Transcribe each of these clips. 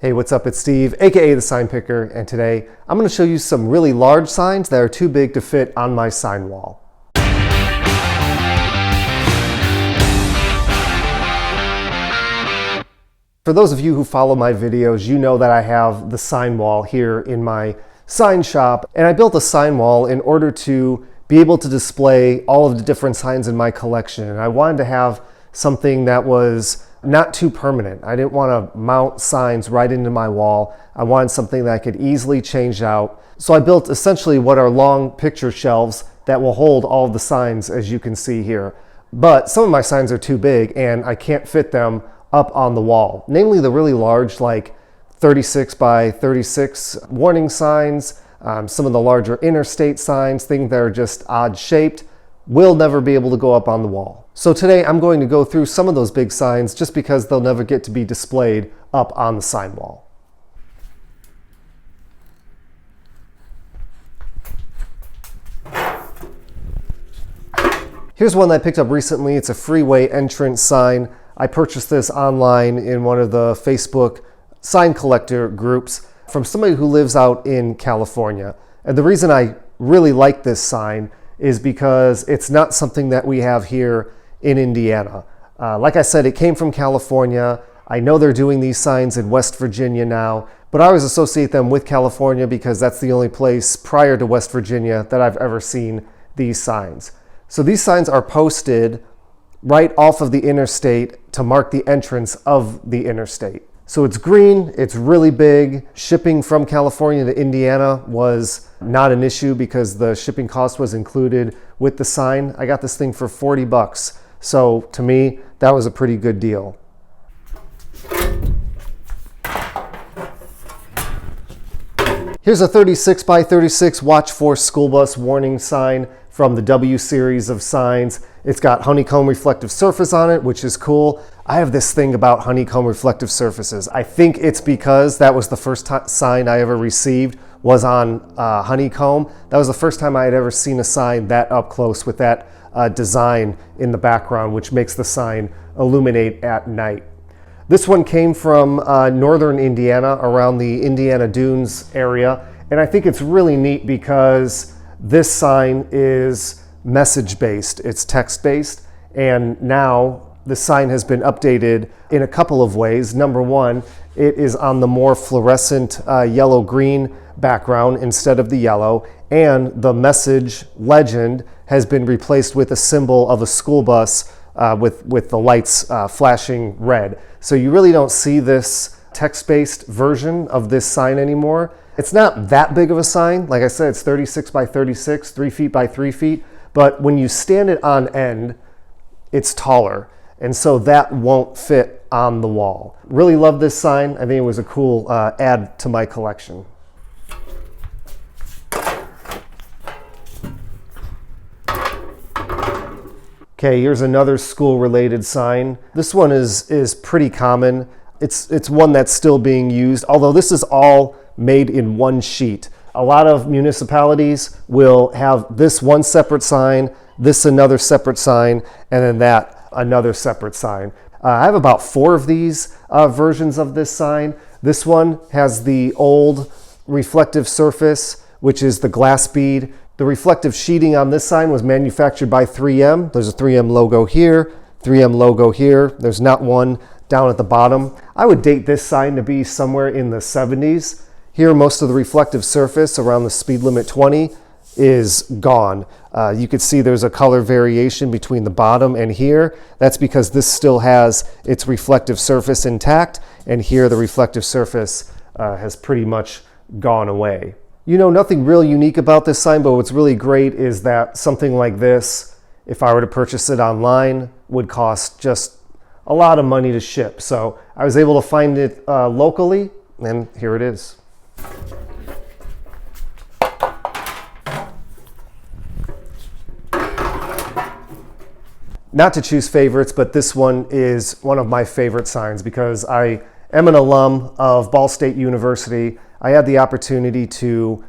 Hey, what's up? It's Steve, aka The Sign Picker, and today I'm going to show you some really large signs that are too big to fit on my sign wall. For those of you who follow my videos, you know that I have the sign wall here in my sign shop, and I built a sign wall in order to be able to display all of the different signs in my collection. And I wanted to have something that was not too permanent. I didn't want to mount signs right into my wall. I wanted something that I could easily change out. So I built essentially what are long picture shelves that will hold all of the signs, as you can see here. But some of my signs are too big and I can't fit them up on the wall. Namely the really large, like 36 by 36 warning signs, some of the larger interstate signs, things that are just odd shaped, will never be able to go up on the wall. So today I'm going to go through some of those big signs just because they'll never get to be displayed up on the sign wall. Here's one that I picked up recently. It's a freeway entrance sign. I purchased this online in one of the Facebook sign collector groups from somebody who lives out in California. And the reason I really like this sign is because it's not something that we have here in Indiana. Like I said, it came from California. I know they're doing these signs in West Virginia now, but I always associate them with California because that's the only place prior to West Virginia that I've ever seen these signs. So these signs are posted right off of the interstate to mark the entrance of the interstate. So it's green, it's really big. Shipping from California to Indiana was not an issue because the shipping cost was included with the sign. I got this thing for 40 bucks. So to me, that was a pretty good deal. Here's a 36 by 36 Watch for School Bus warning sign from the W series of signs. It's got honeycomb reflective surface on it, which is cool. I have this thing about honeycomb reflective surfaces. I think it's because that was the first sign I ever received was on honeycomb. That was the first time I had ever seen a sign that up close with that design in the background, which makes the sign illuminate at night. This one came from northern Indiana, around the Indiana Dunes area. And I think it's really neat because this sign is message-based, it's text-based, and now the sign has been updated in a couple of ways. Number one, it is on the more fluorescent yellow-green background instead of the yellow, and the message legend has been replaced with a symbol of a school bus with the lights flashing red. So you really don't see this text-based version of this sign anymore. It's not that big of a sign. Like I said, it's 36 by 36, 3 feet by 3 feet. But when you stand it on end, it's taller. And so that won't fit on the wall. Really love this sign. I think it was a cool add to my collection. Okay, here's another school-related sign. This one is pretty common. It's one that's still being used, although this is all made in one sheet. A lot of municipalities will have this one separate sign, this another separate sign, and then that another separate sign. I have about 4 of these versions of this sign. This one has the old reflective surface, which is the glass bead. The reflective sheeting on this sign was manufactured by 3M. There's a 3M logo here, 3M logo here. There's not one down at the bottom. I would date this sign to be somewhere in the 70s. Here, most of the reflective surface around the speed limit 20 is gone. You can see there's a color variation between the bottom and here. That's because this still has its reflective surface intact, and here the reflective surface has pretty much gone away. You know, nothing real unique about this sign, but what's really great is that something like this, if I were to purchase it online, would cost just a lot of money to ship. So I was able to find it locally, and here it is. Not to choose favorites, but this one is one of my favorite signs because I am an alum of Ball State University. I had the opportunity to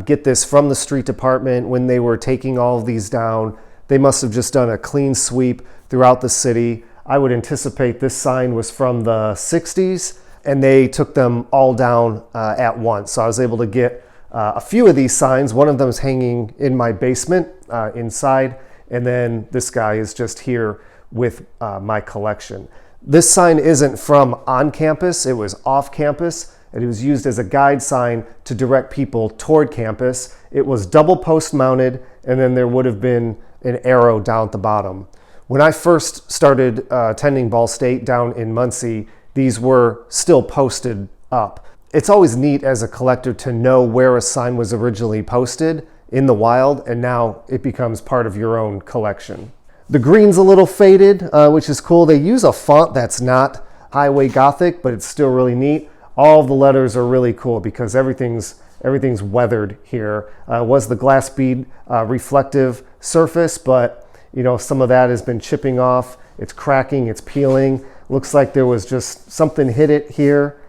get this from the street department when they were taking all of these down. They must have just done a clean sweep throughout the city. I would anticipate this sign was from the 60s, and they took them all down at once. So I was able to get a few of these signs. One of them is hanging in my basement inside, and then this guy is just here with my collection. This sign isn't from on campus, it was off campus, and it was used as a guide sign to direct people toward campus. It was double post mounted, and then there would have been an arrow down at the bottom. When I first started attending Ball State down in Muncie, these were still posted up. It's always neat as a collector to know where a sign was originally posted in the wild, and now it becomes part of your own collection. The green's a little faded, which is cool. They use a font that's not Highway Gothic, but it's still really neat. All of the letters are really cool because everything's weathered here. It was the glass bead reflective surface, but you know, some of that has been chipping off. It's cracking, it's peeling. Looks like there was just something hit it here.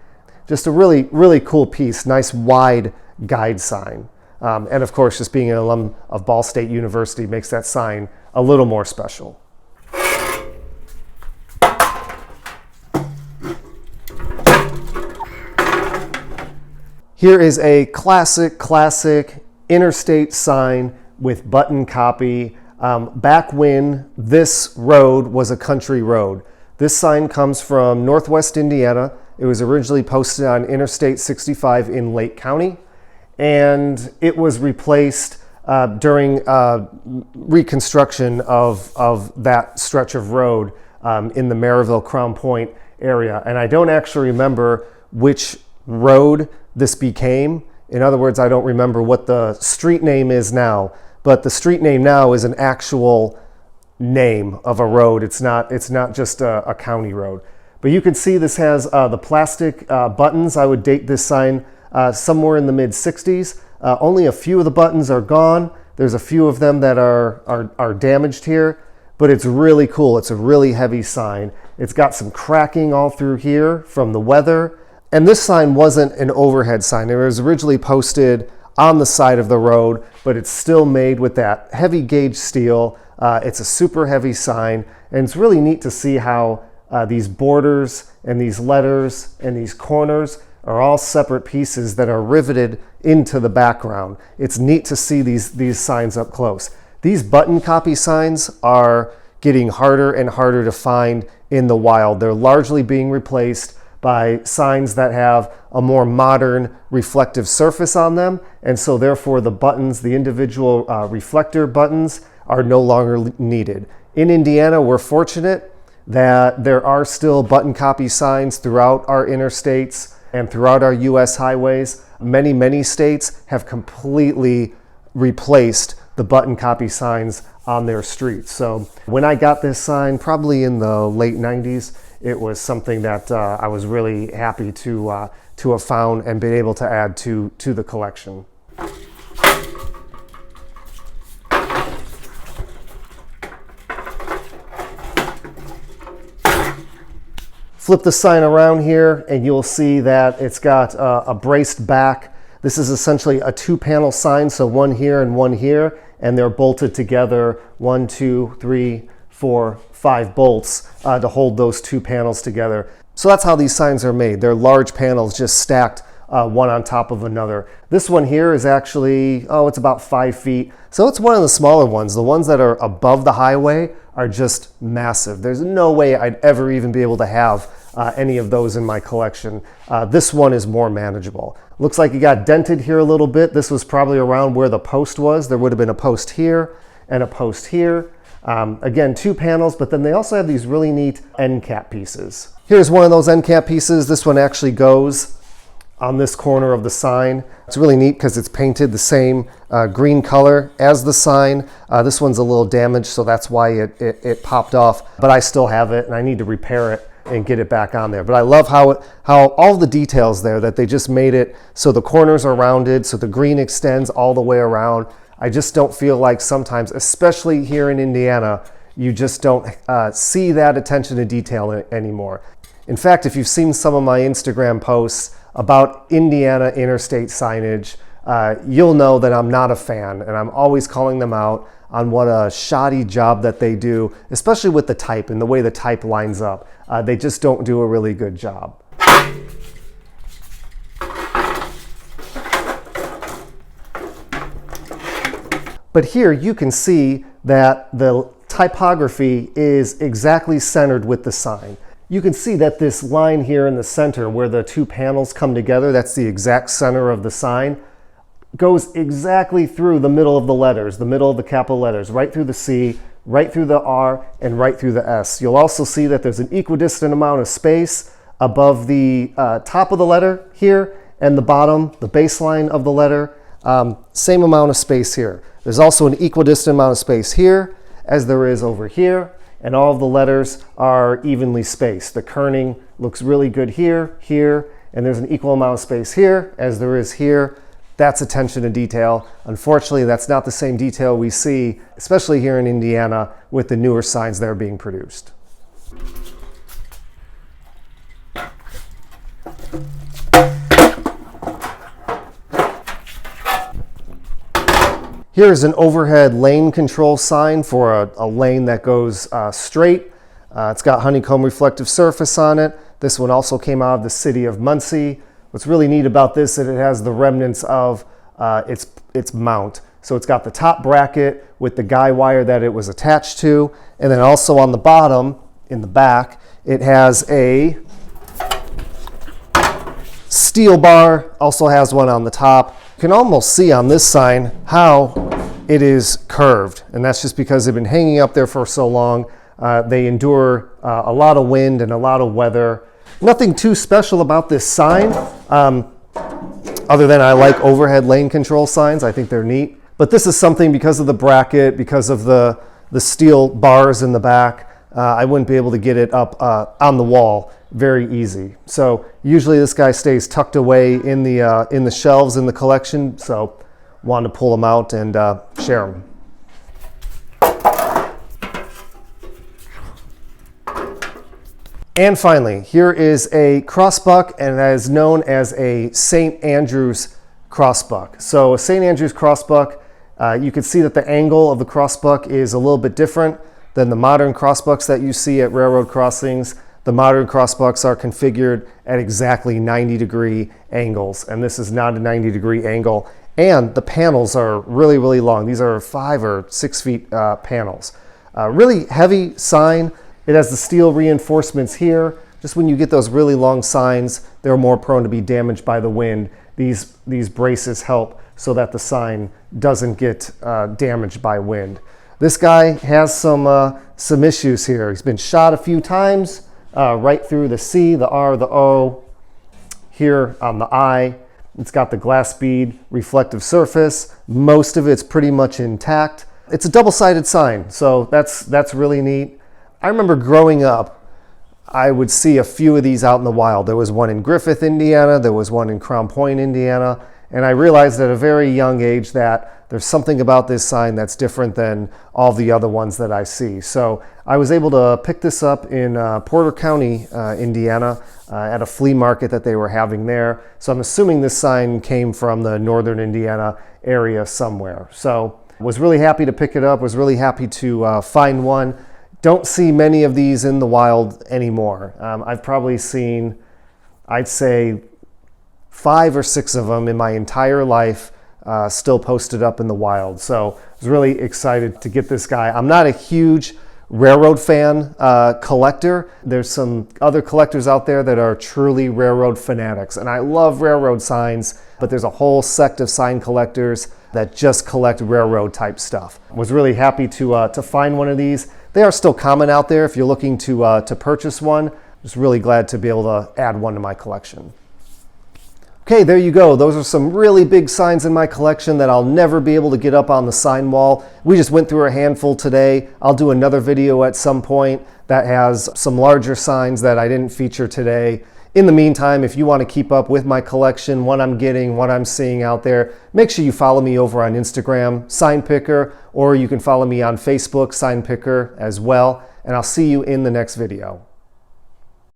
Just a really, really cool piece. Nice wide guide sign. And of course, just being an alum of Ball State University makes that sign a little more special. Here is a classic interstate sign with button copy. Back when this road was a country road. This sign comes from Northwest Indiana. It was originally posted on Interstate 65 in Lake County, and it was replaced during reconstruction of that stretch of road in the Maryville Crown Point area. And I don't actually remember which road this became. In other words, I don't remember what the street name is now, but the street name now is an actual name of a road. It's not just a county road. But you can see this has the plastic buttons. I would date this sign somewhere in the mid-60s. Only a few of the buttons are gone. There's a few of them that are damaged here, but it's really cool. It's a really heavy sign. It's got some cracking all through here from the weather. And this sign wasn't an overhead sign. It was originally posted on the side of the road, but it's still made with that heavy gauge steel. It's a super heavy sign, and it's really neat to see how these borders and these letters and these corners are all separate pieces that are riveted into the background. It's neat to see these signs up close. These button copy signs are getting harder and harder to find in the wild. They're largely being replaced by signs that have a more modern reflective surface on them, and so therefore the buttons, the individual reflector buttons, are no longer needed. In Indiana, we're fortunate that there are still button copy signs throughout our interstates and throughout our U.S. highways. Many states have completely replaced the button copy signs on their streets. So when I got this sign, probably in the late 90s, it was something that I was really happy to have found and been able to add to the collection. Flip the sign around here and you'll see that it's got a braced back. This is essentially a two-panel sign, so one here and one here, and they're bolted together, 1, 2, 3, 4, 5 bolts to hold those two panels together. So that's how these signs are made. They're large panels just stacked one on top of another. This one here is actually, it's about 5 feet. So it's one of the smaller ones. The ones that are above the highway are just massive. There's no way I'd ever even be able to have any of those in my collection. This one is more manageable. Looks like it got dented here a little bit. This was probably around where the post was. There would have been a post here and a post here. Again, 2 panels, but then they also have these really neat end cap pieces. Here's one of those end cap pieces. This one actually goes on this corner of the sign. It's really neat because it's painted the same green color as the sign. This one's a little damaged, so that's why it popped off, but I still have it and I need to repair it and get it back on there. But I love how all the details there, that they just made it so the corners are rounded, so the green extends all the way around. I just don't feel like sometimes, especially here in Indiana, you just don't see that attention to detail anymore. In fact, if you've seen some of my Instagram posts about Indiana interstate signage, you'll know that I'm not a fan, and I'm always calling them out on what a shoddy job that they do, especially with the type and the way the type lines up. They just don't do a really good job. But here you can see that the typography is exactly centered with the sign. You can see that this line here in the center where the two panels come together, that's the exact center of the sign, goes exactly through the middle of the letters, the middle of the capital letters, right through the C, right through the R, and right through the S. You'll also see that there's an equidistant amount of space above the top of the letter here and the bottom, the baseline of the letter. Same amount of space here. There's also an equidistant amount of space here as there is over here, and all of the letters are evenly spaced. The kerning looks really good here, here, and there's an equal amount of space here as there is here. That's attention to detail. Unfortunately, that's not the same detail we see, especially here in Indiana, with the newer signs that are being produced. Here's an overhead lane control sign for a lane that goes straight. It's got honeycomb reflective surface on it. This one also came out of the city of Muncie. What's really neat about this is it has the remnants of its mount. So it's got the top bracket with the guy wire that it was attached to, and then also on the bottom, in the back, it has a steel bar, also has one on the top. You can almost see on this sign how it is curved, and that's just because they've been hanging up there for so long. They endure a lot of wind and a lot of weather. Nothing too special about this sign, other than I like overhead lane control signs. I think they're neat. But this is something, because of the bracket, because of the steel bars in the back, I wouldn't be able to get it up on the wall very easy. So usually this guy stays tucked away in the shelves in the collection, so wanted to pull them out and share them. And finally, here is a crossbuck, and that is known as a St. Andrews crossbuck. So a St. Andrews crossbuck, you can see that the angle of the crossbuck is a little bit different than the modern crossbucks that you see at railroad crossings. The modern crossbucks are configured at exactly 90-degree angles, and this is not a 90-degree angle. And the panels are really, really long. These are 5 or 6 feet panels. Really heavy sign. It has the steel reinforcements here. Just when you get those really long signs, they're more prone to be damaged by the wind. These braces help so that the sign doesn't get damaged by wind. This guy has some issues here. He's been shot a few times, right through the C, the R, the O, here on the I. It's got the glass bead reflective surface. Most of it's pretty much intact. It's a double-sided sign, so that's really neat. I remember growing up, I would see a few of these out in the wild. There was one in Griffith, Indiana. There was one in Crown Point, Indiana. And I realized at a very young age that there's something about this sign that's different than all the other ones that I see. So I was able to pick this up in Porter County, Indiana, at a flea market that they were having there. So I'm assuming this sign came from the northern Indiana area somewhere. So was really happy to pick it up, was really happy to find one. Don't see many of these in the wild anymore. I've probably seen, I'd say, 5 or 6 of them in my entire life still posted up in the wild. So I was really excited to get this guy. I'm not a huge railroad fan collector. There's some other collectors out there that are truly railroad fanatics, and I love railroad signs, but there's a whole sect of sign collectors that just collect railroad type stuff. Was really happy to find one of these. They are still common out there if you're looking to purchase one. Just really glad to be able to add one to my collection. Okay, there you go. Those are some really big signs in my collection that I'll never be able to get up on the sign wall. We just went through a handful today. I'll do another video at some point that has some larger signs that I didn't feature today. In the meantime, if you want to keep up with my collection, what I'm getting, what I'm seeing out there, make sure you follow me over on Instagram, Sign Picker, or you can follow me on Facebook, Sign Picker as well. And I'll see you in the next video.